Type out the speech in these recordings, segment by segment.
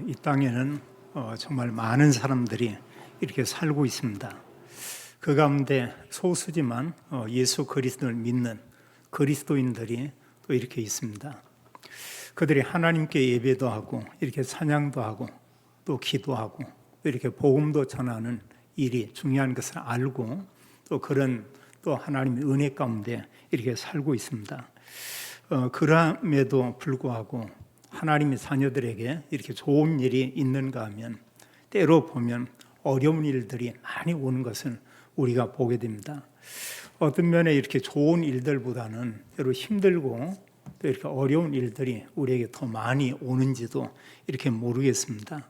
이 땅에는 정말 많은 사람들이 이렇게 살고 있습니다. 그 가운데 소수지만 예수 그리스도를 믿는 그리스도인들이 또 이렇게 있습니다. 그들이 하나님께 예배도 하고 이렇게 찬양도 하고 또 기도하고 또 이렇게 복음도 전하는 일이 중요한 것을 알고 또 그런 또 하나님의 은혜 가운데 이렇게 살고 있습니다. 그럼에도 불구하고 하나님의 자녀들에게 이렇게 좋은 일이 있는가 하면 때로 보면 어려운 일들이 많이 오는 것을 우리가 보게 됩니다. 어떤 면에 이렇게 좋은 일들보다는 때로 힘들고 또 이렇게 어려운 일들이 우리에게 더 많이 오는지도 이렇게 모르겠습니다.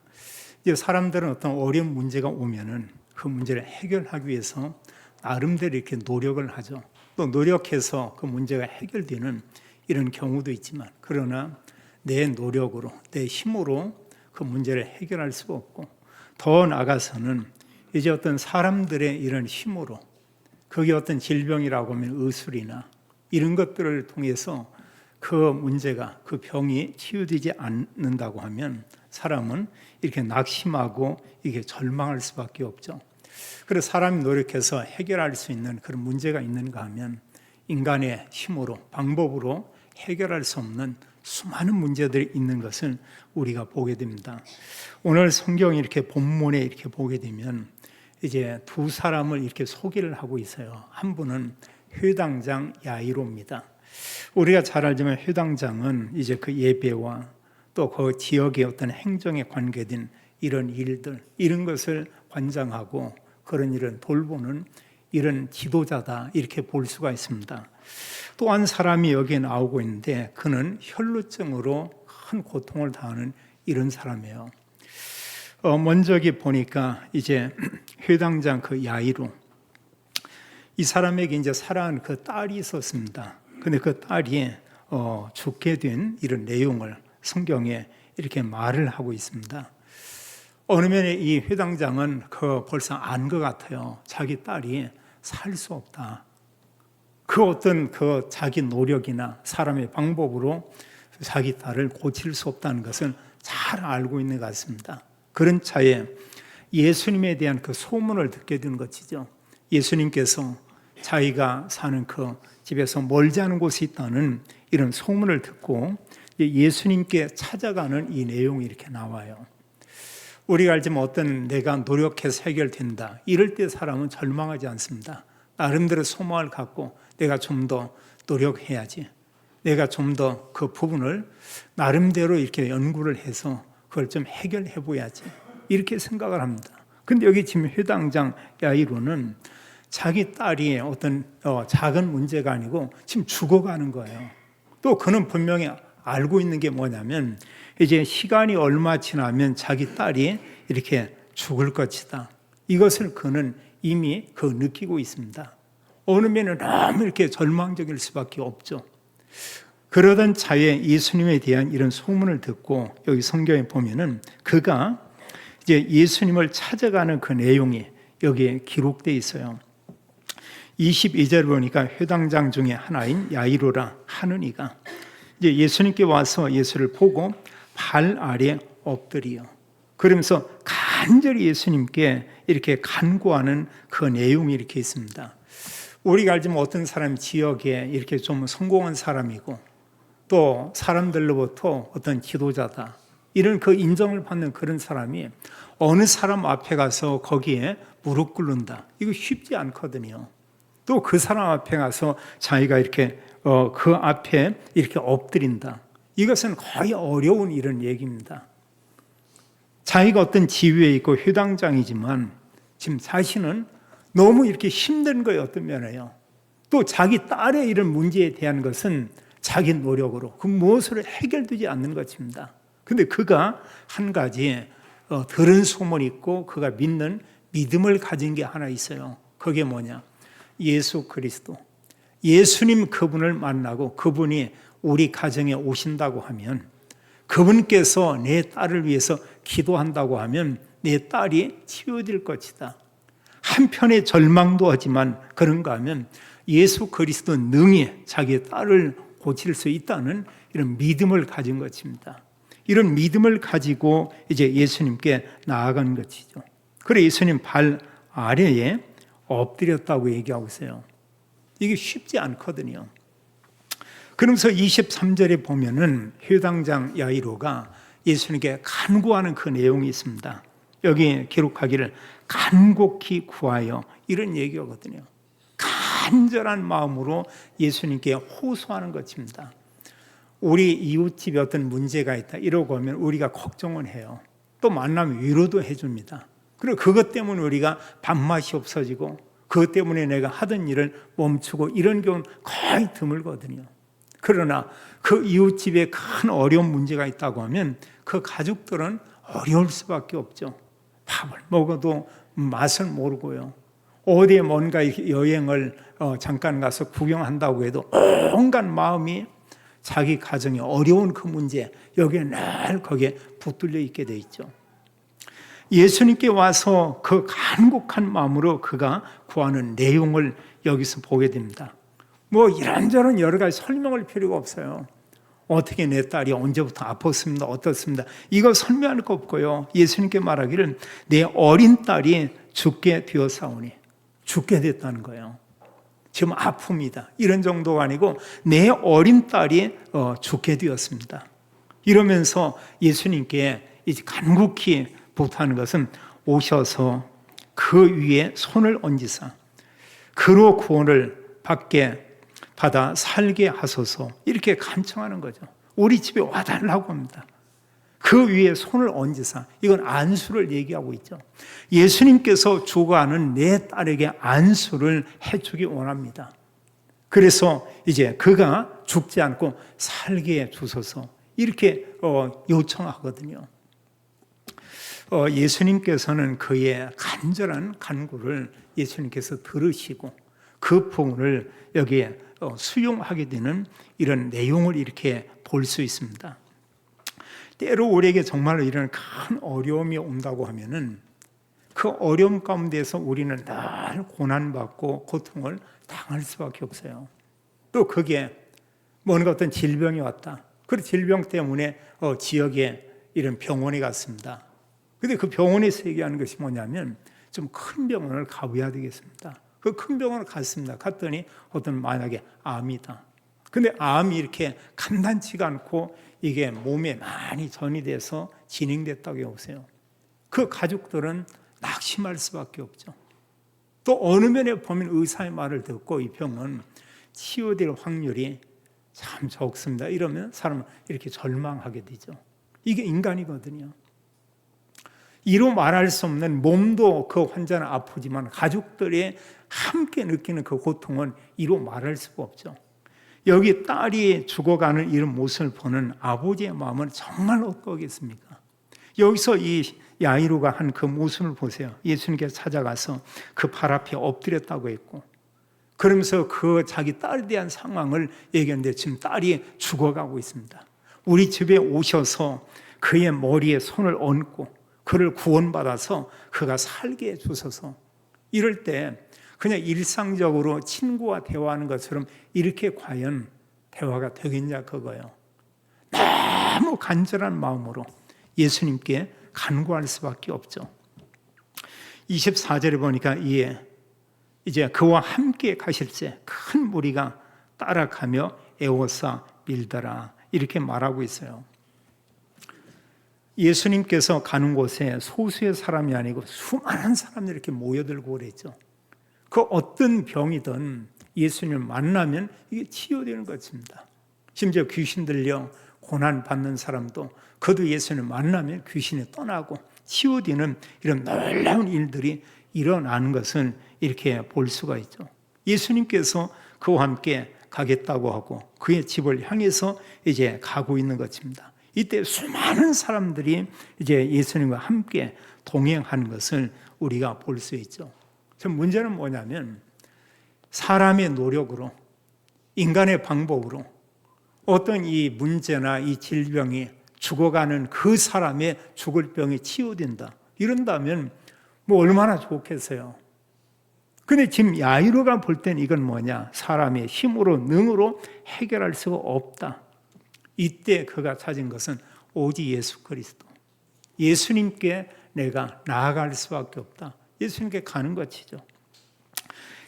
이제 사람들은 어떤 어려운 문제가 오면은 그 문제를 해결하기 위해서 나름대로 이렇게 노력을 하죠. 또 노력해서 그 문제가 해결되는 이런 경우도 있지만, 그러나 내 노력으로, 내 힘으로 그 문제를 해결할 수가 없고, 더 나아가서는 이제 어떤 사람들의 이런 힘으로, 그게 어떤 질병이라고 하면 의술이나 이런 것들을 통해서 그 문제가, 그 병이 치유되지 않는다고 하면 사람은 이렇게 낙심하고 이게 절망할 수밖에 없죠. 그래서 사람이 노력해서 해결할 수 있는 그런 문제가 있는가 하면 인간의 힘으로, 방법으로 해결할 수 없는 수많은 문제들이 있는 것을 우리가 보게 됩니다. 오늘 성경 이렇게 본문에 이렇게 보게 되면 이제 두 사람을 이렇게 소개를 하고 있어요. 한 분은 회당장 야이로입니다. 우리가 잘 알지만 회당장은 이제 그 예배와 또 그 지역의 어떤 행정에 관계된 이런 일들, 이런 것을 관장하고 그런 일을 돌보는 이런 지도자다, 이렇게 볼 수가 있습니다. 또 한 사람이 여기에 나오고 있는데 그는 혈루증으로 큰 고통을 당하는 이런 사람이에요. 먼저 여기 보니까 이제 회당장 그 야이로, 이 사람에게 이제 사랑하는 그 딸이 있었습니다. 근데 그 딸이 죽게 된 이런 내용을 성경에 이렇게 말을 하고 있습니다. 어느 면에 이 회당장은 벌써 안 것 같아요. 자기 딸이 살 수 없다. 그 어떤 자기 노력이나 사람의 방법으로 자기 딸을 고칠 수 없다는 것을 잘 알고 있는 것 같습니다. 그런 차에 예수님에 대한 그 소문을 듣게 된 것이죠. 예수님께서 자기가 사는 그 집에서 멀지 않은 곳에 있다는 이런 소문을 듣고 예수님께 찾아가는 이 내용이 이렇게 나와요. 우리가 알지만 어떤 내가 노력해서 해결된다, 이럴 때 사람은 절망하지 않습니다. 나름대로 소망을 갖고 내가 좀 더 노력해야지, 내가 좀 더 그 부분을 나름대로 이렇게 연구를 해서 그걸 좀 해결해 보야지, 이렇게 생각을 합니다. 근데 여기 지금 회당장 야이로는 자기 딸이 어떤 작은 문제가 아니고 지금 죽어가는 거예요. 또 그는 분명히 알고 있는 게 뭐냐면 이제 시간이 얼마 지나면 자기 딸이 이렇게 죽을 것이다. 이것을 그는 이미 느끼고 있습니다. 어느 면에 너무 이렇게 절망적일 수밖에 없죠. 그러던 차에 예수님에 대한 이런 소문을 듣고 여기 성경에 보면은 그가 이제 예수님을 찾아가는 그 내용이 여기에 기록되어 있어요. 22절 보니까 회당장 중에 하나인 야이로라 하는 이가 이제 예수님께 와서 예수를 보고 발 아래 엎드리요. 그러면서 간절히 예수님께 이렇게 간구하는 그 내용이 이렇게 있습니다. 우리가 알지만 어떤 사람 지역에 이렇게 좀 성공한 사람이고 또 사람들로부터 어떤 지도자다, 이런 그 인정을 받는 그런 사람이 어느 사람 앞에 가서 거기에 무릎 꿇는다, 이거 쉽지 않거든요. 또 그 사람 앞에 가서 자기가 이렇게 그 앞에 이렇게 엎드린다, 이것은 거의 어려운 이런 얘기입니다. 자기가 어떤 지위에 있고 회당장이지만 지금 자신은 너무 이렇게 힘든 거예요. 어떤 면에요. 또 자기 딸의 이런 문제에 대한 것은 자기 노력으로 그 무엇으로 해결되지 않는 것입니다. 근데 그가 한 가지 들은 소문이 있고 그가 믿는 믿음을 가진 게 하나 있어요. 그게 뭐냐? 예수 그리스도, 예수님 그분을 만나고 그분이 우리 가정에 오신다고 하면, 그분께서 내 딸을 위해서 기도한다고 하면 내 딸이 치유될 것이다. 한편의 절망도 하지만 그런가 하면 예수 그리스도 능히 자기의 딸을 고칠 수 있다는 이런 믿음을 가진 것입니다. 이런 믿음을 가지고 이제 예수님께 나아간 것이죠. 그래 예수님 발 아래에 엎드렸다고 얘기하고 있어요. 이게 쉽지 않거든요. 그러면서 23절에 보면은 회당장 야이로가 예수님께 간구하는 그 내용이 있습니다. 여기 기록하기를 간곡히 구하여 이런 얘기거든요. 간절한 마음으로 예수님께 호소하는 것입니다. 우리 이웃집에 어떤 문제가 있다 이러고 하면 우리가 걱정을 해요. 또 만나면 위로도 해줍니다. 그리고 그것 때문에 우리가 밥맛이 없어지고 그것 때문에 내가 하던 일을 멈추고 이런 경우는 거의 드물거든요. 그러나 그 이웃집에 큰 어려운 문제가 있다고 하면 그 가족들은 어려울 수밖에 없죠. 밥을 먹어도 맛을 모르고요. 어디에 뭔가 여행을 잠깐 가서 구경한다고 해도 온갖 마음이 자기 가정이 어려운 그 문제 여기에 늘 거기에 붙들려 있게 돼 있죠. 예수님께 와서 그 간곡한 마음으로 그가 구하는 내용을 여기서 보게 됩니다. 뭐 이런저런 여러 가지 설명할 필요가 없어요. 어떻게 내 딸이 언제부터 아팠습니다. 어떻습니다. 이거 설명할 거 없고요. 예수님께 말하기를 내 어린 딸이 죽게 되었사오니 죽게 됐다는 거예요. 지금 아픕니다. 이런 정도가 아니고 내 어린 딸이 죽게 되었습니다. 이러면서 예수님께 이제 간곡히 부탁하는 것은 오셔서 그 위에 손을 얹으사 그로 구원을 받아 살게 하소서 이렇게 간청하는 거죠. 우리 집에 와달라고 합니다. 그 위에 손을 얹으사 이건 안수를 얘기하고 있죠. 예수님께서 죽어가는 내 딸에게 안수를 해주기 원합니다. 그래서 이제 그가 죽지 않고 살게 해주소서 이렇게 요청하거든요. 예수님께서는 그의 간절한 간구를 예수님께서 들으시고 그 부분을 여기에 수용하게 되는 이런 내용을 이렇게 볼 수 있습니다. 때로 우리에게 정말로 이런 큰 어려움이 온다고 하면은 그 어려움 가운데서 우리는 늘 고난받고 고통을 당할 수밖에 없어요. 또 그게 뭔가 어떤 질병이 왔다. 그 질병 때문에 지역에 이런 병원에 갔습니다. 근데 그 병원에서 얘기하는 것이 뭐냐면 좀 큰 병원을 가봐야 되겠습니다. 그 큰 병원을 갔습니다. 갔더니 만약에 암이다. 근데 암이 이렇게 간단치가 않고 이게 몸에 많이 전이 돼서 진행됐다고 해보세요. 그 가족들은 낙심할 수밖에 없죠. 또 어느 면에 보면 의사의 말을 듣고 이 병은 치유될 확률이 참 적습니다. 이러면 사람은 이렇게 절망하게 되죠. 이게 인간이거든요. 이로 말할 수 없는 몸도 그 환자는 아프지만 가족들이 함께 느끼는 그 고통은 이로 말할 수가 없죠. 여기 딸이 죽어가는 이런 모습을 보는 아버지의 마음은 정말 어떠겠습니까? 여기서 이 야이로가 한 그 모습을 보세요. 예수님께서 찾아가서 그 발 앞에 엎드렸다고 했고 그러면서 그 자기 딸에 대한 상황을 얘기했는데 지금 딸이 죽어가고 있습니다. 우리 집에 오셔서 그의 머리에 손을 얹고 그를 구원받아서 그가 살게 해주소서. 이럴 때 그냥 일상적으로 친구와 대화하는 것처럼 이렇게 과연 대화가 되겠냐 그거예요. 너무 간절한 마음으로 예수님께 간구할 수밖에 없죠. 24절에 보니까 이제 그와 함께 가실새 큰 무리가 따라가며 애워싸 밀더라 이렇게 말하고 있어요. 예수님께서 가는 곳에 소수의 사람이 아니고 수많은 사람들이 이렇게 모여들고 그랬죠. 그 어떤 병이든 예수님을 만나면 이게 치유되는 것입니다. 심지어 귀신 들려 고난받는 사람도 그도 예수님을 만나면 귀신이 떠나고 치유되는 이런 놀라운 일들이 일어나는 것은 이렇게 볼 수가 있죠. 예수님께서 그와 함께 가겠다고 하고 그의 집을 향해서 이제 가고 있는 것입니다. 이때 수많은 사람들이 이제 예수님과 함께 동행하는 것을 우리가 볼 수 있죠. 문제는 뭐냐면 사람의 노력으로 인간의 방법으로 어떤 이 문제나 이 질병이 죽어가는 그 사람의 죽을 병이 치유된다. 이런다면 뭐 얼마나 좋겠어요. 근데 지금 야이로가 볼 때는 이건 뭐냐? 사람의 힘으로 능으로 해결할 수가 없다. 이때 그가 찾은 것은 오직 예수 그리스도. 예수님께 내가 나아갈 수밖에 없다. 예수님께 가는 것이죠.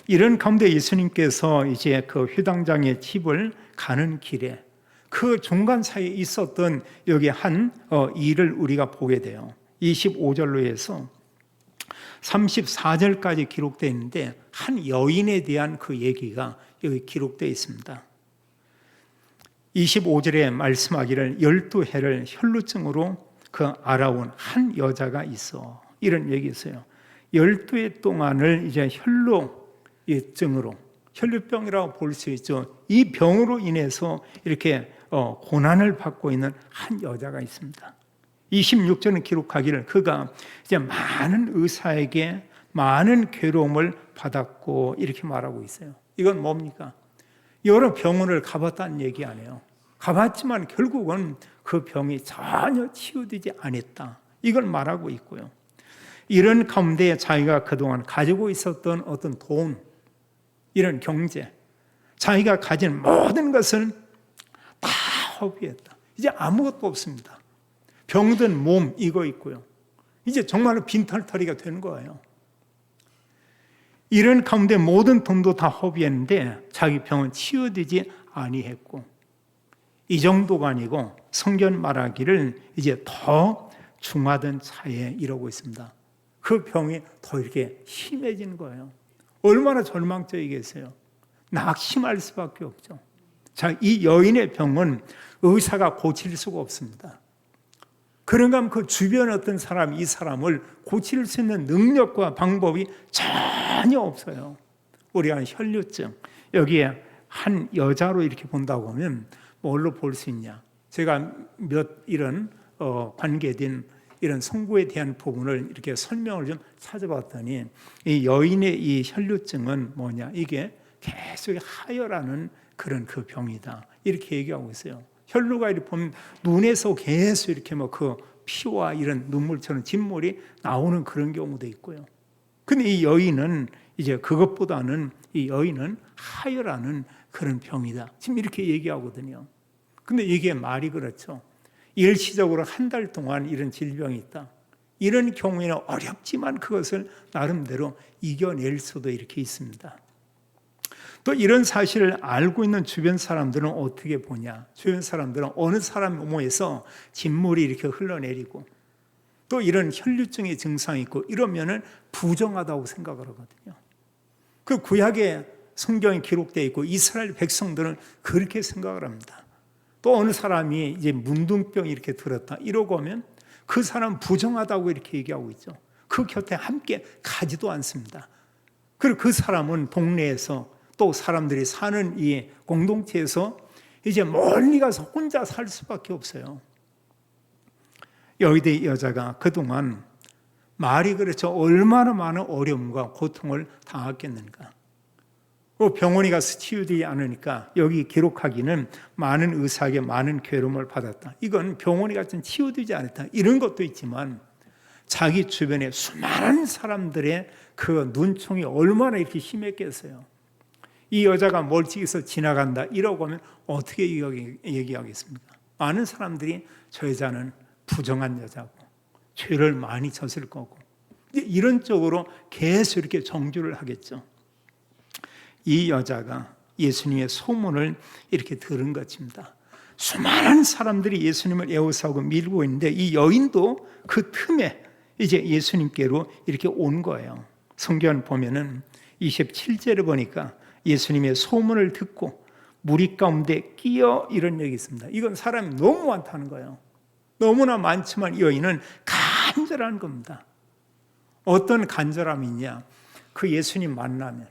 이런 가운데 예수님께서 이제 그 회당장의 집을 가는 길에 그 중간 사이에 있었던 여기 한 일을 우리가 보게 돼요. 25절로 해서 34절까지 기록되어 있는데 한 여인에 대한 그 얘기가 여기 기록되어 있습니다. 25절에 말씀하기를 12해를 혈루증으로 그 알아온 한 여자가 있어. 이런 얘기 있어요. 12해 동안을 이제 혈루증으로, 혈루병이라고 볼 수 있죠. 이 병으로 인해서 이렇게 고난을 받고 있는 한 여자가 있습니다. 26절은 기록하기를 그가 이제 많은 의사에게 많은 괴로움을 받았고 이렇게 말하고 있어요. 이건 뭡니까? 여러 병원을 가봤다는 얘기 아니에요. 가봤지만 결국은 그 병이 전혀 치유되지 않았다. 이걸 말하고 있고요. 이런 가운데 자기가 그동안 가지고 있었던 어떤 돈, 이런 경제, 자기가 가진 모든 것을 다 허비했다. 이제 아무것도 없습니다. 병든 몸 이거 있고요. 이제 정말로 빈털터리가 되는 거예요. 이런 가운데 모든 돈도 다 허비했는데 자기 병은 치유되지 아니했고, 이 정도가 아니고 성경 말하기를 이제 더 중하던 차에 이러고 있습니다. 그 병이 더 이렇게 심해지는 거예요. 얼마나 절망적이겠어요. 낙심할 수밖에 없죠. 자, 이 여인의 병은 의사가 고칠 수가 없습니다. 그런가 하면 그 주변에 어떤 사람이 이 사람을 고칠 수 있는 능력과 방법이 전혀 없어요. 우리가 혈류증, 여기에 한 여자로 이렇게 본다고 하면 뭘로 볼 수 있냐? 제가 몇 이런 관계된 이런 성부에 대한 부분을 이렇게 설명을 좀 찾아봤더니 이 여인의 이 혈류증은 뭐냐? 이게 계속 하혈하는 그런 그 병이다. 이렇게 얘기하고 있어요. 혈루가 이렇게 보면 눈에서 계속 이렇게 뭐 그 피와 이런 눈물처럼 진물이 나오는 그런 경우도 있고요. 근데 이 여인은 이제 그것보다는 이 여인은 하혈하는 그런 병이다. 지금 이렇게 얘기하거든요. 근데 이게 말이 그렇죠. 일시적으로 한 달 동안 이런 질병이 있다. 이런 경우에는 어렵지만 그것을 나름대로 이겨낼 수도 이렇게 있습니다. 또 이런 사실을 알고 있는 주변 사람들은 어떻게 보냐? 주변 사람들은 어느 사람 몸에서 진물이 이렇게 흘러내리고 또 이런 혈류증의 증상이 있고 이러면은 부정하다고 생각을 하거든요. 그 구약의 성경에 기록되어 있고 이스라엘 백성들은 그렇게 생각을 합니다. 또 어느 사람이 이제 문둥병이 이렇게 들었다 이러고 하면 그 사람 부정하다고 이렇게 얘기하고 있죠. 그 곁에 함께 가지도 않습니다. 그리고 그 사람은 동네에서 또 사람들이 사는 이 공동체에서 이제 멀리 가서 혼자 살 수밖에 없어요. 여기대 여자가 그동안 말이 그렇죠. 얼마나 많은 어려움과 고통을 당했겠는가. 병원에 가서 치유되지 않으니까 여기 기록하기는 많은 의사에게 많은 괴로움을 받았다. 이건 병원에 가서 치유되지 않았다. 이런 것도 있지만 자기 주변에 수많은 사람들의 그 눈총이 얼마나 이렇게 심했겠어요. 이 여자가 멀찍이서 지나간다 이러고 하면 어떻게 얘기하겠습니까? 많은 사람들이 저 여자는 부정한 여자고 죄를 많이 졌을 거고 이런 쪽으로 계속 이렇게 정죄를 하겠죠. 이 여자가 예수님의 소문을 이렇게 들은 것입니다. 수많은 사람들이 예수님을 에워싸고 밀고 있는데 이 여인도 그 틈에 이제 예수님께로 이렇게 온 거예요. 성경 보면은 27절에 보니까 예수님의 소문을 듣고 무리 가운데 끼어 이런 얘기 있습니다. 이건 사람이 너무 많다는 거예요. 너무나 많지만 이 여인은 간절한 겁니다. 어떤 간절함이냐? 그 예수님 만나면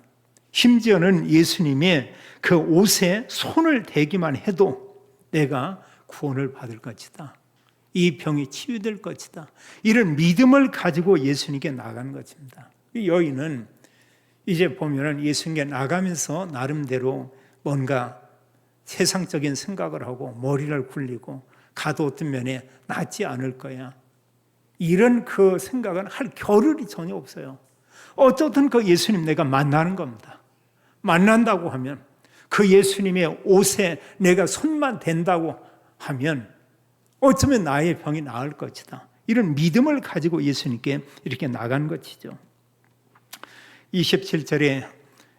심지어는 예수님의 그 옷에 손을 대기만 해도 내가 구원을 받을 것이다. 이 병이 치유될 것이다. 이런 믿음을 가지고 예수님께 나간 것입니다. 이 여인은 이제 보면은 예수님께 나가면서 나름대로 뭔가 세상적인 생각을 하고 머리를 굴리고 가도 어떤 면에 낫지 않을 거야. 이런 그 생각은 할 겨를이 전혀 없어요. 어쨌든 그 예수님 내가 만나는 겁니다. 만난다고 하면 그 예수님의 옷에 내가 손만 댄다고 하면 어쩌면 나의 병이 나을 것이다. 이런 믿음을 가지고 예수님께 이렇게 나간 것이죠. 27절에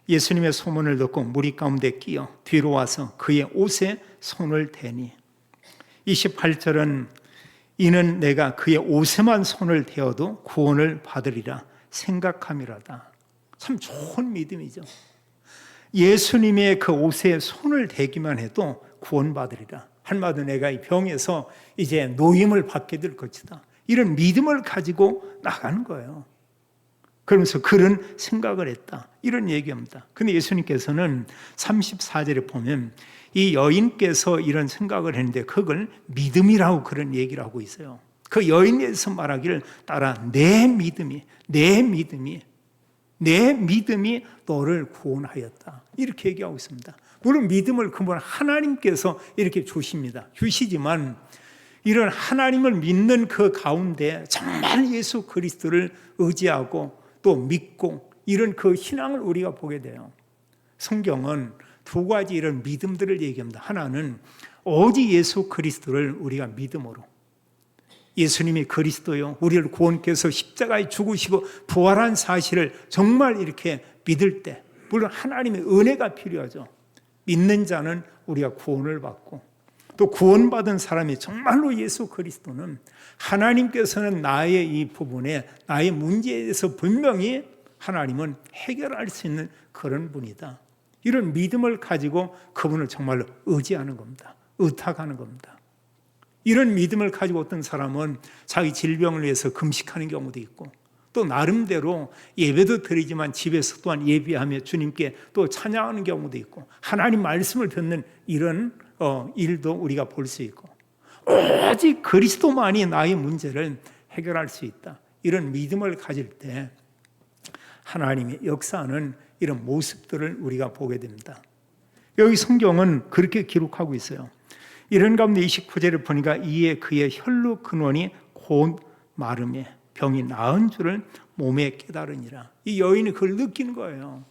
예수님의 소문을 듣고 무리 가운데 끼어 뒤로 와서 그의 옷에 손을 대니, 28절은 이는 내가 그의 옷에만 손을 대어도 구원을 받으리라 생각함이라다. 참 좋은 믿음이죠. 예수님의 그 옷에 손을 대기만 해도 구원받으리라. 한마디로 내가 이 병에서 이제 노임을 받게 될 것이다. 이런 믿음을 가지고 나가는 거예요. 그러면서 그런 생각을 했다. 이런 얘기입니다. 근데 예수님께서는 34절에 보면 이 여인께서 이런 생각을 했는데 그걸 믿음이라고 그런 얘기를 하고 있어요. 그 여인에서 말하기를 따라 내 믿음이 너를 구원하였다. 이렇게 얘기하고 있습니다. 물론 믿음을 그분 하나님께서 이렇게 주시지만 이런 하나님을 믿는 그 가운데 정말 예수 그리스도를 의지하고 또 믿고 이런 그 신앙을 우리가 보게 돼요. 성경은 두 가지 이런 믿음들을 얘기합니다. 하나는 오직 예수 그리스도를 우리가 믿음으로, 예수님이 그리스도요, 우리를 구원께서 십자가에 죽으시고 부활한 사실을 정말 이렇게 믿을 때, 물론 하나님의 은혜가 필요하죠. 믿는 자는 우리가 구원을 받고, 또 구원받은 사람이 정말로 예수 그리스도는 하나님께서는 나의 이 부분에, 나의 문제에 대해서 분명히 하나님은 해결할 수 있는 그런 분이다. 이런 믿음을 가지고 그분을 정말로 의지하는 겁니다. 의탁하는 겁니다. 이런 믿음을 가지고 어떤 사람은 자기 질병을 위해서 금식하는 경우도 있고, 또 나름대로 예배도 드리지만 집에서 또한 예배하며 주님께 또 찬양하는 경우도 있고, 하나님 말씀을 듣는 이런 일도 우리가 볼 수 있고, 오직 그리스도만이 나의 문제를 해결할 수 있다. 이런 믿음을 가질 때 하나님의 역사하는 이런 모습들을 우리가 보게 됩니다. 여기 성경은 그렇게 기록하고 있어요. 이런 가운데 29절을 보니까 이에 그의 혈루 근원이 곧 마름에 병이 나은 줄을 몸에 깨달으니라. 이 여인이 그걸 느낀 거예요.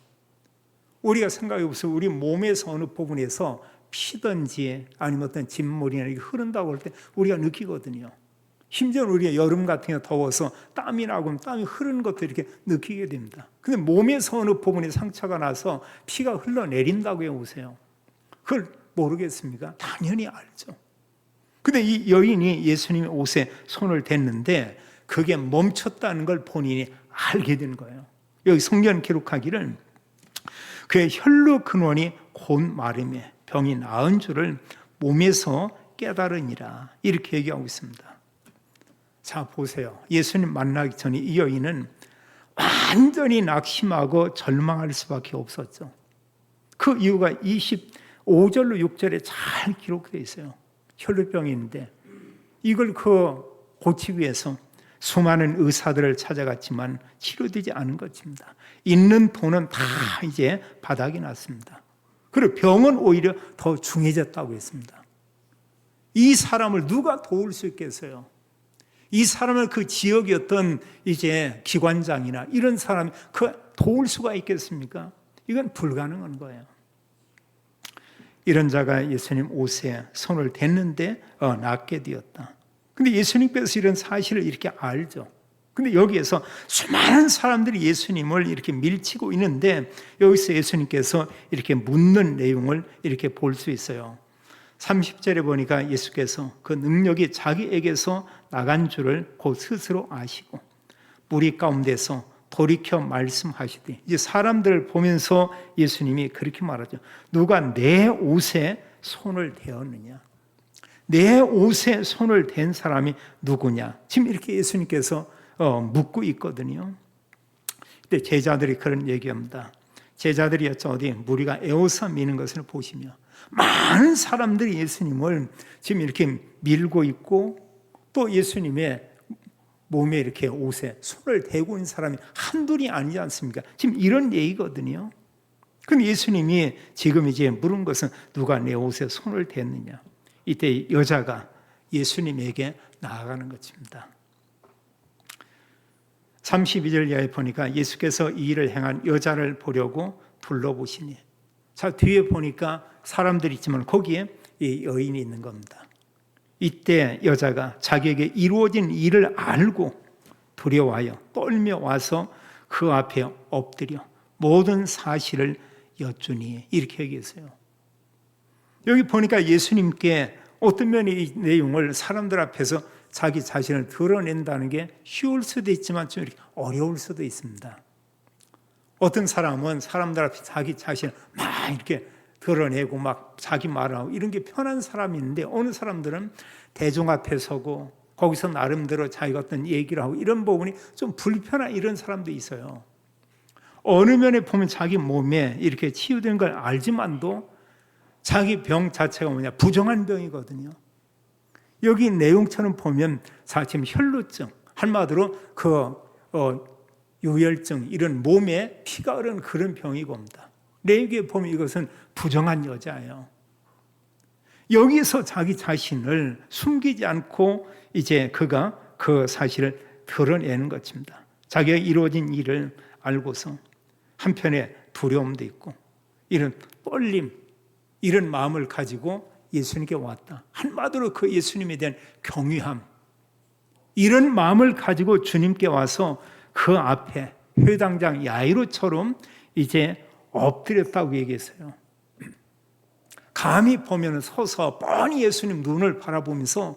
우리가 생각해 보세요. 우리 몸에서 어느 부분에서 피든지 아니면 어떤 진물이나 이렇게 흐른다고 할 때 우리가 느끼거든요. 심지어 우리가 여름 같은 게 더워서 땀이 나고 땀이 흐르는 것도 이렇게 느끼게 됩니다. 근데 몸에서 어느 부분에 상처가 나서 피가 흘러내린다고 해보세요. 그걸 모르겠습니까? 당연히 알죠. 근데 이 여인이 예수님의 옷에 손을 댔는데 그게 멈췄다는 걸 본인이 알게 된 거예요. 여기 성경 기록하기를 그의 혈루 근원이 곧 마름에 병이 나은 줄을 몸에서 깨달으니라. 이렇게 얘기하고 있습니다. 자, 보세요. 예수님 만나기 전에 이 여인은 완전히 낙심하고 절망할 수밖에 없었죠. 그 이유가 25절로 6절에 잘 기록되어 있어요. 혈루병인데 이걸 고치기 위해서 수많은 의사들을 찾아갔지만 치료되지 않은 것입니다. 있는 돈은 다 이제 바닥이 났습니다. 그리고 병은 오히려 더 중해졌다고 했습니다. 이 사람을 누가 도울 수 있겠어요? 이 사람을 그 지역의 어떤 이제 기관장이나 이런 사람이 도울 수가 있겠습니까? 이건 불가능한 거예요. 이런 자가 예수님 옷에 손을 댔는데 낫게 되었다. 근데 예수님께서 이런 사실을 이렇게 알죠. 근데 여기에서 수많은 사람들이 예수님을 이렇게 밀치고 있는데 여기서 예수님께서 이렇게 묻는 내용을 이렇게 볼 수 있어요. 30절에 보니까 예수께서 그 능력이 자기에게서 나간 줄을 곧 스스로 아시고 무리 가운데서 돌이켜 말씀하시되, 이제 사람들을 보면서 예수님이 그렇게 말하죠. 누가 내 옷에 손을 대었느냐? 내 옷에 손을 댄 사람이 누구냐? 지금 이렇게 예수님께서 묻고 있거든요. 근데 제자들이 그런 얘기합니다. 제자들이 어디 무리가 에워싸 미는 것을 보시며 많은 사람들이 예수님을 지금 이렇게 밀고 있고 또 예수님의 몸에 이렇게 옷에 손을 대고 있는 사람이 한둘이 아니지 않습니까? 지금 이런 얘기거든요. 그럼 예수님이 지금 이제 물은 것은 누가 내 옷에 손을 댔느냐? 이때 여자가 예수님에게 나아가는 것입니다. 32절 이하에 보니까 예수께서 이 일을 행한 여자를 보려고 둘러보시니, 자 뒤에 보니까 사람들이 있지만 거기에 이 여인이 있는 겁니다. 이때 여자가 자기에게 이루어진 일을 알고 두려워하여 떨며 와서 그 앞에 엎드려 모든 사실을 여쭈니, 이렇게 얘기했어요. 여기 보니까 예수님께 어떤 면에 이 내용을 사람들 앞에서 자기 자신을 드러낸다는 게 쉬울 수도 있지만 좀 이렇게 어려울 수도 있습니다. 어떤 사람은 사람들 앞에 자기 자신을 막 이렇게 드러내고 막 자기 말하고 이런 게 편한 사람이 있는데, 어느 사람들은 대중 앞에 서고 거기서 나름대로 자기가 어떤 얘기를 하고 이런 부분이 좀 불편한 이런 사람도 있어요. 어느 면에 보면 자기 몸에 이렇게 치유된 걸 알지만도 자기 병 자체가 뭐냐, 부정한 병이거든요. 여기 내용처럼 보면 지금 혈루증, 한마디로 유혈증, 이런 몸에 피가 흐르는 그런 병이 옵니다. 레위기에 보면 이것은 부정한 여자예요. 여기서 자기 자신을 숨기지 않고 이제 그가 그 사실을 드러내는 것입니다. 자기가 이루어진 일을 알고서 한편에 두려움도 있고 이런 떨림, 이런 마음을 가지고 예수님께 왔다. 한마디로 그 예수님에 대한 경외함, 이런 마음을 가지고 주님께 와서 그 앞에 회당장 야이로처럼 이제 엎드렸다고 얘기했어요. 감히 보면 서서 뻔히 예수님 눈을 바라보면서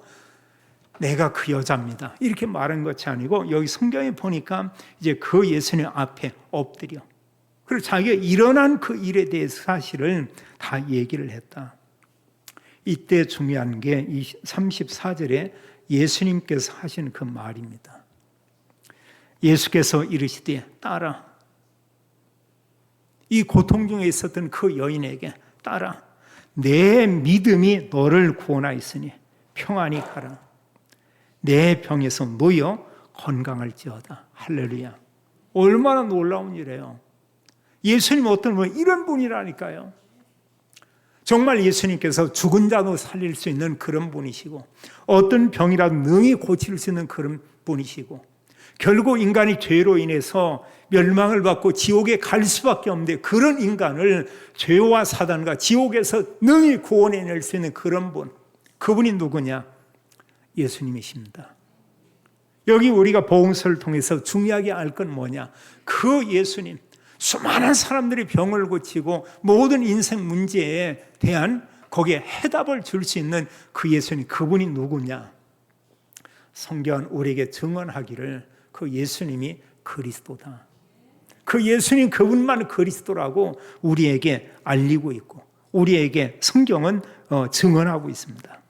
내가 그 여자입니다, 이렇게 말한 것이 아니고, 여기 성경에 보니까 이제 그 예수님 앞에 엎드려, 그리고 자기가 일어난 그 일에 대해서 사실을 다 얘기를 했다. 이때 중요한 게 34절에 예수님께서 하신 그 말입니다. 예수께서 이르시되 따라, 이 고통 중에 있었던 그 여인에게 따라, 내 믿음이 너를 구원하였으니 평안히 가라. 내 병에서 놓여 건강할지어다. 할렐루야. 얼마나 놀라운 일이에요. 예수님 어떤 분, 이런 분이라니까요. 정말 예수님께서 죽은 자도 살릴 수 있는 그런 분이시고, 어떤 병이라도 능히 고칠 수 있는 그런 분이시고, 결국 인간이 죄로 인해서 멸망을 받고 지옥에 갈 수밖에 없는데, 그런 인간을 죄와 사단과 지옥에서 능히 구원해낼 수 있는 그런 분, 그분이 누구냐? 예수님이십니다. 여기 우리가 복음서를 통해서 중요하게 알 건 뭐냐? 그 예수님, 수많은 사람들이 병을 고치고 모든 인생 문제에 대한 거기에 해답을 줄 수 있는 그 예수님, 그분이 누구냐? 성경은 우리에게 증언하기를 그 예수님이 그리스도다, 그 예수님 그분만 그리스도라고 우리에게 알리고 있고, 우리에게 성경은 증언하고 있습니다.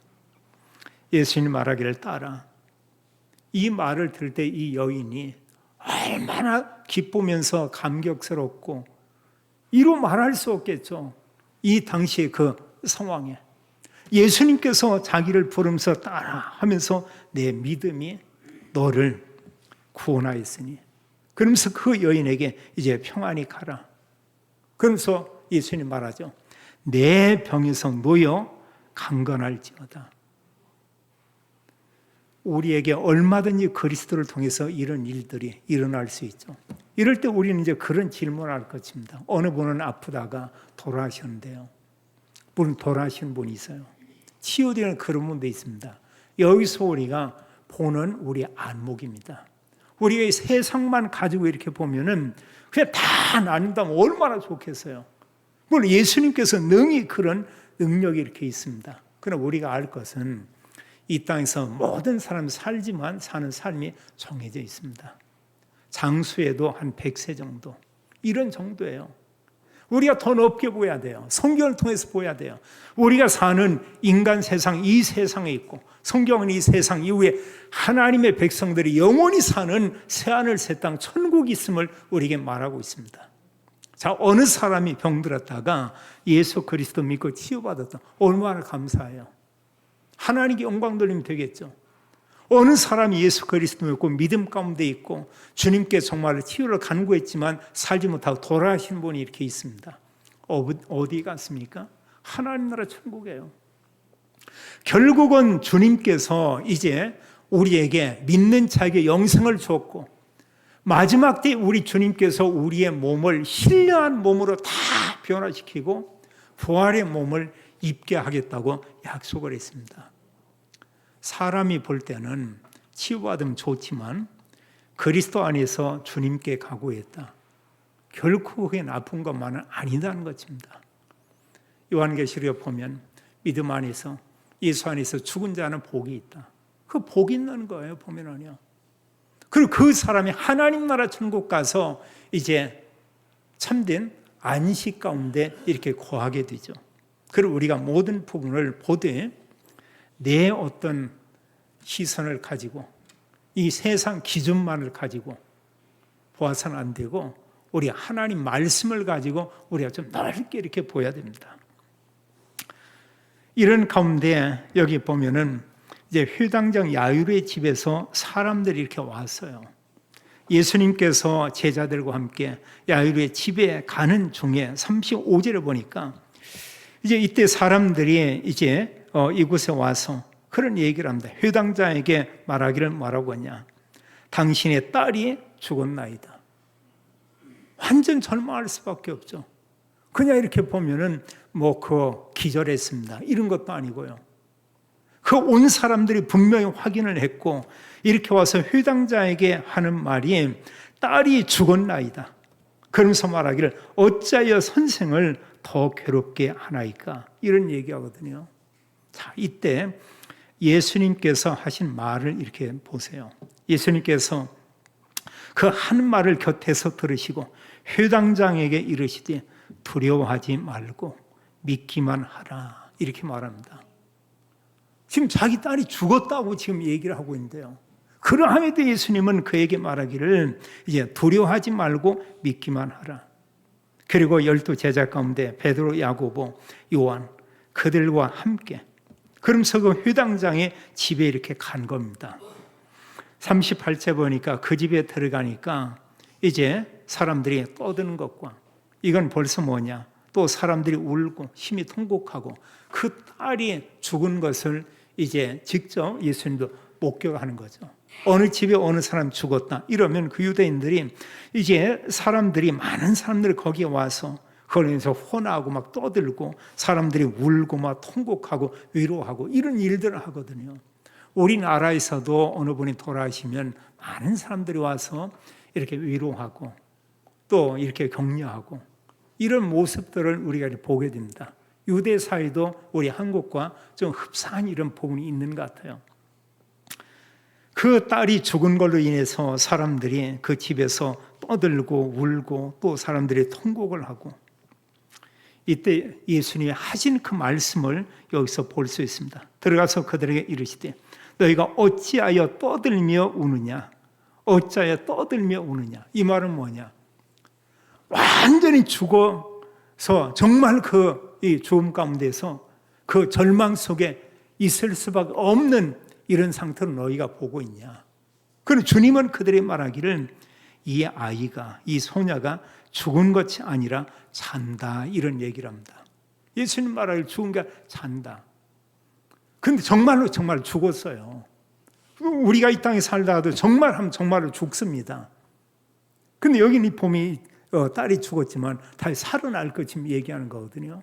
예수님 말하기를 따라, 이 말을 들을 때 이 여인이 얼마나 기쁘면서 감격스럽고, 이루 말할 수 없겠죠. 이 당시의 그 상황에 예수님께서 자기를 부르면서 따라 하면서 내 믿음이 너를 구원하였으니, 그러면서 그 여인에게 이제 평안히 가라. 그러면서 예수님 말하죠. 내 병에서 놓여 강건할지어다. 우리에게 얼마든지 그리스도를 통해서 이런 일들이 일어날 수 있죠. 이럴 때 우리는 이제 그런 질문을 할 것입니다. 어느 분은 아프다가 돌아가셨는데요. 물론 돌아가신 분이 있어요. 치유되는 그런 분도 있습니다. 여기서 우리가 보는 우리 안목입니다. 우리가 이 세상만 가지고 이렇게 보면은 그냥 다 나눈다면 얼마나 좋겠어요. 물론 예수님께서 능히 그런 능력이 이렇게 있습니다. 그러나 우리가 알 것은 이 땅에서 모든 사람이 살지만 사는 삶이 정해져 있습니다. 장수에도 한 100세 정도, 이런 정도예요. 우리가 더 높게 보여야 돼요. 성경을 통해서 보여야 돼요. 우리가 사는 인간 세상, 이 세상에 있고, 성경은 이 세상 이후에 하나님의 백성들이 영원히 사는 새하늘 새 땅 천국이 있음을 우리에게 말하고 있습니다. 자, 어느 사람이 병들었다가 예수 그리스도 믿고 치유받았다, 얼마나 감사해요. 하나님께 영광 돌리면 되겠죠. 어느 사람이 예수 그리스도 믿고 믿음 가운데 있고 주님께 정말 치유를 간구했지만 살지 못하고 돌아가신 분이 이렇게 있습니다. 어디 갔습니까? 하나님 나라 천국이에요. 결국은 주님께서 이제 우리에게 믿는 자에게 영생을 줬고, 마지막 때 우리 주님께서 우리의 몸을 신령한 몸으로 다 변화시키고 부활의 몸을 입게 하겠다고 약속을 했습니다. 사람이 볼 때는 치유받으면 좋지만 그리스도 안에서 주님께 각오했다. 결코 그게 나쁜 것만은 아니다는 것입니다. 요한계시록에 보면 믿음 안에서 예수 안에서 죽은 자는 복이 있다. 그 복이 있는 거예요, 보면은요. 그리고 그 사람이 하나님 나라 천국 가서 이제 참된 안식 가운데 이렇게 거하게 되죠. 그리고 우리가 모든 부분을 보되 내 어떤 시선을 가지고 이 세상 기준만을 가지고 보아서는 안 되고 우리 하나님 말씀을 가지고 우리가 좀 넓게 이렇게 보여야 됩니다. 이런 가운데 여기 보면은 이제 회당장 야이로의 집에서 사람들이 이렇게 왔어요. 예수님께서 제자들과 함께 야이로의 집에 가는 중에 35절을 보니까 이제 이때 사람들이 이제 이곳에 와서 그런 얘기를 합니다. 회당장에게 말하기를 뭐라고 하냐? 당신의 딸이 죽었나이다. 완전 절망할 수밖에 없죠. 그냥 이렇게 보면은 기절했습니다. 이런 것도 아니고요. 그 온 사람들이 분명히 확인을 했고 이렇게 와서 회당장에게 하는 말이 딸이 죽었나이다. 그러면서 말하기를 어찌하여 선생을 더 괴롭게 하나이까? 이런 얘기하거든요. 자, 이때 예수님께서 하신 말을 이렇게 보세요. 예수님께서 그 한 말을 곁에서 들으시고 회당장에게 이르시되 두려워하지 말고 믿기만 하라. 이렇게 말합니다. 지금 자기 딸이 죽었다고 지금 얘기를 하고 있는데요. 그러함에도 예수님은 그에게 말하기를 이제 두려워하지 말고 믿기만 하라. 그리고 12 제자 가운데 베드로, 야고보, 요한 그들과 함께 그러면서 그 회당장의 집에 이렇게 간 겁니다. 38절 보니까 그 집에 들어가니까 이제 사람들이 떠드는 것과 이건 벌써 뭐냐? 또 사람들이 울고 심히 통곡하고 그 딸이 죽은 것을 이제 직접 예수님도 목격하는 거죠. 어느 집에 어느 사람 죽었다 이러면 그 유대인들이 이제 많은 사람들이 거기에 와서 거기서 혼하고 막 떠들고 사람들이 울고 막 통곡하고 위로하고 이런 일들을 하거든요. 우리나라에서도 어느 분이 돌아가시면 많은 사람들이 와서 이렇게 위로하고 또 이렇게 격려하고 이런 모습들을 우리가 보게 됩니다. 유대 사회도 우리 한국과 좀 흡사한 이런 부분이 있는 것 같아요. 그 딸이 죽은 걸로 인해서 사람들이 그 집에서 떠들고 울고 또 사람들이 통곡을 하고 이때 예수님이 하신 그 말씀을 여기서 볼 수 있습니다. 들어가서 그들에게 이르시되 너희가 어찌하여 떠들며 우느냐? 어찌하여 떠들며 우느냐? 이 말은 뭐냐? 완전히 죽어서 정말 이 죽음 가운데서 그 절망 속에 있을 수밖에 없는 이런 상태로 너희가 보고 있냐? 그런데 주님은 그들이 말하기를 이 아이가, 이 소녀가 죽은 것이 아니라 잔다 이런 얘기를 합니다. 예수님 말하기를 죽은 게 잔다. 근데 정말로 죽었어요. 우리가 이 땅에 살다가도 정말로 죽습니다. 근데 여기는 이 봄이 딸이 죽었지만 다시 살아날 것 지금 얘기하는 거거든요.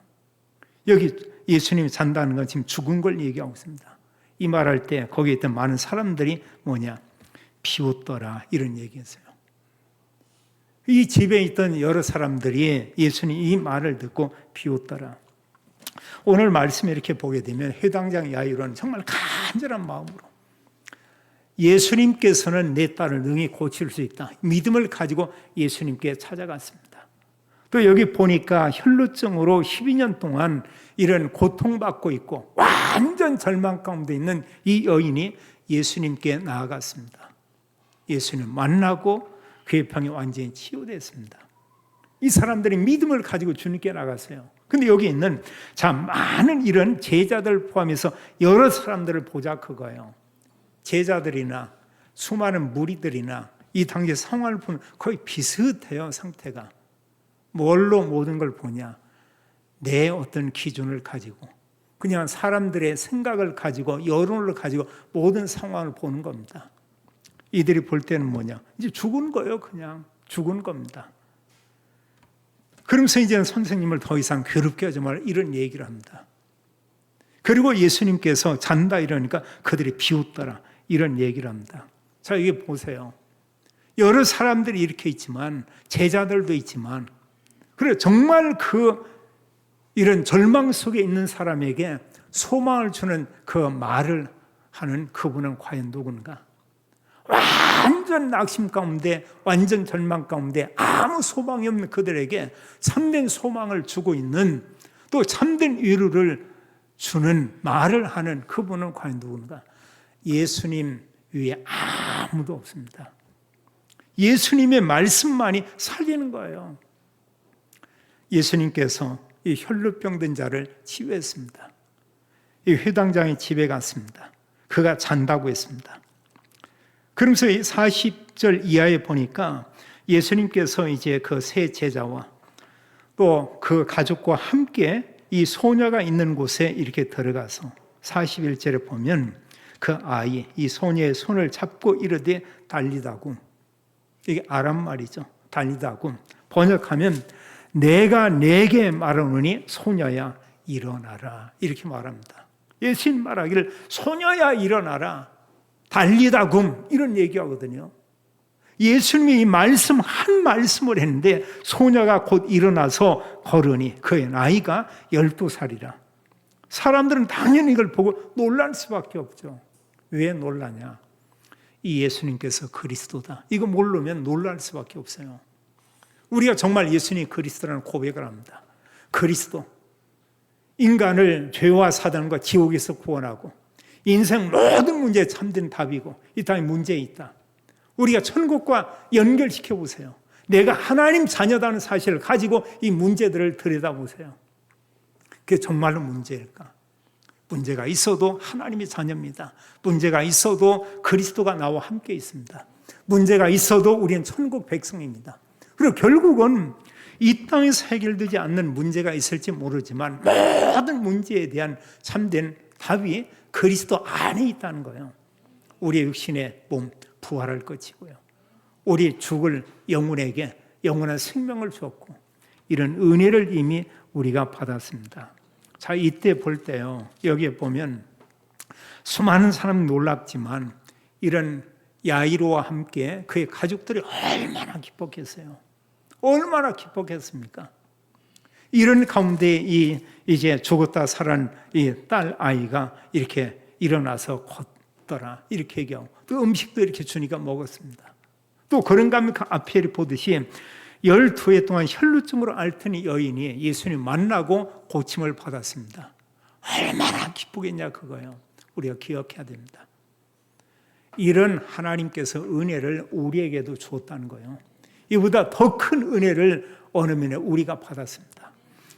여기 예수님이 잔다는 건 지금 죽은 걸 얘기하고 있습니다. 이 말할 때 거기에 있던 많은 사람들이 비웃더라 이런 얘기했어요. 이 집에 있던 여러 사람들이 예수님 이 말을 듣고 비웃더라. 오늘 말씀에 이렇게 보게 되면 회당장 야이로는 정말 간절한 마음으로 예수님께서는 내 딸을 능히 고칠 수 있다. 믿음을 가지고 예수님께 찾아갔습니다. 또 여기 보니까 혈루증으로 12년 동안 이런 고통받고 있고 완전 절망 가운데 있는 이 여인이 예수님께 나아갔습니다. 예수님 만나고 그의 병이 완전히 치유됐습니다. 이 사람들이 믿음을 가지고 주님께 나갔어요. 근데 여기 있는 많은 이런 제자들 포함해서 여러 사람들을 보자 그거예요. 제자들이나 수많은 무리들이나 이 당시 상황을 보면 거의 비슷해요. 상태가 뭘로 모든 걸 보냐? 내 어떤 기준을 가지고 그냥 사람들의 생각을 가지고 여론을 가지고 모든 상황을 보는 겁니다. 이들이 볼 때는 뭐냐? 이제 죽은 거예요. 그냥 죽은 겁니다. 그러면서 이제는 선생님을 더 이상 괴롭게 하지 말라 이런 얘기를 합니다. 그리고 예수님께서 잔다 이러니까 그들이 비웃더라 이런 얘기를 합니다. 자, 이게 보세요. 여러 사람들이 이렇게 있지만, 제자들도 있지만, 그래 정말 이런 절망 속에 있는 사람에게 소망을 주는 그 말을 하는 그분은 과연 누군가? 완전 낙심 가운데, 완전 절망 가운데 아무 소망이 없는 그들에게 참된 소망을 주고 있는, 또 참된 위로를 주는 말을 하는 그분은 과연 누군가? 예수님 위에 아무도 없습니다. 예수님의 말씀만이 살리는 거예요. 예수님께서 이 혈루병 든 자를 치유했습니다. 이 회당장의 집에 갔습니다. 그가 잔다고 했습니다. 그러면서 40절 이하에 보니까 예수님께서 이제 그 세 제자와 또 그 가족과 함께 이 소녀가 있는 곳에 이렇게 들어가서 41절에 보면 그 아이, 이 소녀의 손을 잡고 이르되 달리다고, 이게 아람 말이죠. 달리다고 번역하면 내가 내게 말하노니 소녀야 일어나라 이렇게 말합니다. 예수님 말하기를 소녀야 일어나라, 달리다굼 이런 얘기하거든요. 예수님이 이 말씀 한 말씀을 했는데 소녀가 곧 일어나서 걸으니 그의 나이가 12살이라. 사람들은 당연히 이걸 보고 놀랄 수밖에 없죠. 왜 놀라냐? 이 예수님께서 그리스도다. 이거 모르면 놀랄 수밖에 없어요. 우리가 정말 예수님이 그리스도라는 고백을 합니다. 그리스도, 인간을 죄와 사단과 지옥에서 구원하고 인생 모든 문제에 참된 답이고 이 땅에 문제에 있다. 우리가 천국과 연결시켜 보세요. 내가 하나님 자녀다는 사실을 가지고 이 문제들을 들여다보세요. 그게 정말로 문제일까? 문제가 있어도 하나님의 자녀입니다. 문제가 있어도 그리스도가 나와 함께 있습니다. 문제가 있어도 우리는 천국 백성입니다. 그리고 결국은 이 땅에서 해결되지 않는 문제가 있을지 모르지만 모든 문제에 대한 참된 답이 그리스도 안에 있다는 거예요. 우리의 육신의 몸 부활할 것이고요. 우리 죽을 영혼에게 영원한 생명을 주었고 이런 은혜를 이미 우리가 받았습니다. 자, 이때 볼 때요. 여기에 보면 수많은 사람이 놀랍지만 이런 야이로와 함께 그의 가족들이 얼마나 기뻤겠어요. 얼마나 기뻤겠습니까? 이런 가운데 이제 죽었다 살아난 이 딸 아이가 이렇게 일어나서 걷더라 이렇게 얘기하고 또 음식도 이렇게 주니까 먹었습니다. 또 그런가 하면 그 앞에 보듯이 12해 동안 혈루증으로 앓던 여인이 예수님 만나고 고침을 받았습니다. 얼마나 기쁘겠냐 그거예요. 우리가 기억해야 됩니다. 이런 하나님께서 은혜를 우리에게도 주었다는 거예요. 이보다 더 큰 은혜를 어느 면에 우리가 받았습니다.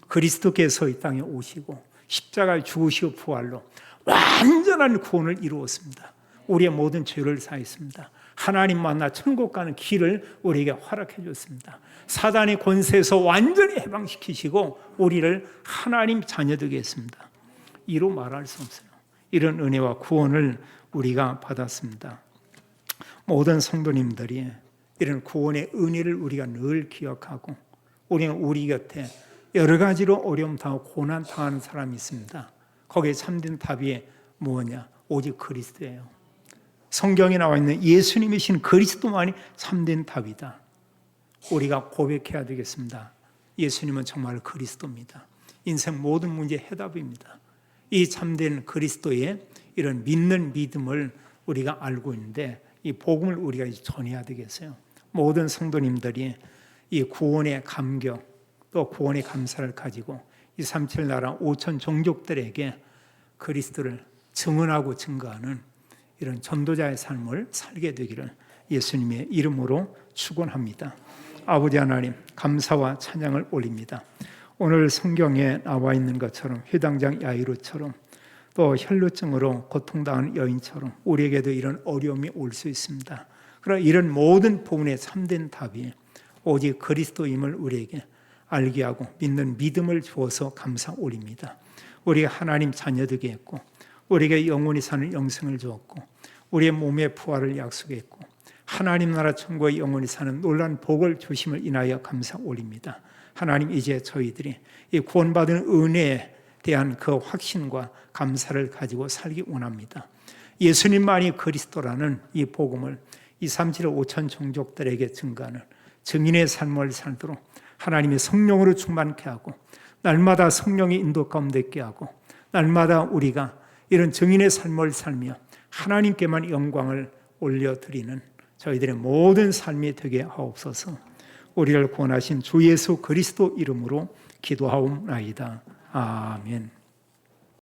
그리스도께서 이 땅에 오시고 십자가에 죽으시고 부활로 완전한 구원을 이루었습니다. 우리의 모든 죄를 사했습니다. 하나님 만나 천국 가는 길을 우리에게 허락해 줬습니다. 사단의 권세에서 완전히 해방시키시고 우리를 하나님 자녀 되게 했습니다. 이로 말할 수 없어요. 이런 은혜와 구원을 우리가 받았습니다. 모든 성도님들이 이런 구원의 은혜를 우리가 늘 기억하고 우리는 우리 곁에 여러 가지로 어려움 당하고 고난 당하는 사람이 있습니다. 거기에 참된 답이 뭐냐? 오직 그리스도예요. 성경에 나와 있는 예수님이신 그리스도만이 참된 답이다. 우리가 고백해야 되겠습니다. 예수님은 정말 그리스도입니다. 인생 모든 문제의 해답입니다. 이 참된 그리스도의 이런 믿는 믿음을 우리가 알고 있는데 이 복음을 우리가 전해야 되겠어요. 모든 성도님들이 이 구원의 감격 또 구원의 감사를 가지고 이 37 나라 5천 종족들에게 그리스도를 증언하고 증거하는 이런 전도자의 삶을 살게 되기를 예수님의 이름으로 축원합니다. 아버지 하나님 감사와 찬양을 올립니다. 오늘 성경에 나와 있는 것처럼 회당장 야이로처럼 또 혈루증으로 고통당하는 여인처럼 우리에게도 이런 어려움이 올 수 있습니다. 그러나 이런 모든 부분에 참된 답이 오직 그리스도임을 우리에게 알게 하고 믿는 믿음을 주어서 감사 올립니다. 우리가 하나님 자녀 되게 했고 우리에게 영원히 사는 영생을 주었고 우리의 몸의 부활을 약속했고 하나님 나라 천국에 영원히 사는 놀라운 복을 주심을 인하여 감사 올립니다. 하나님 이제 저희들이 이 구원받은 은혜에 대한 그 확신과 감사를 가지고 살기 원합니다. 예수님만이 그리스도라는 이 복음을 237 5천 종족들에게 증거하는 증인의 삶을 살도록 하나님의 성령으로 충만케 하고 날마다 성령의 인도 가운데 있게 하고 날마다 우리가 이런 증인의 삶을 살며 하나님께만 영광을 올려드리는 저희들의 모든 삶이 되게 하옵소서. 우리를 구원하신 주 예수 그리스도 이름으로 기도하옵나이다. 아멘.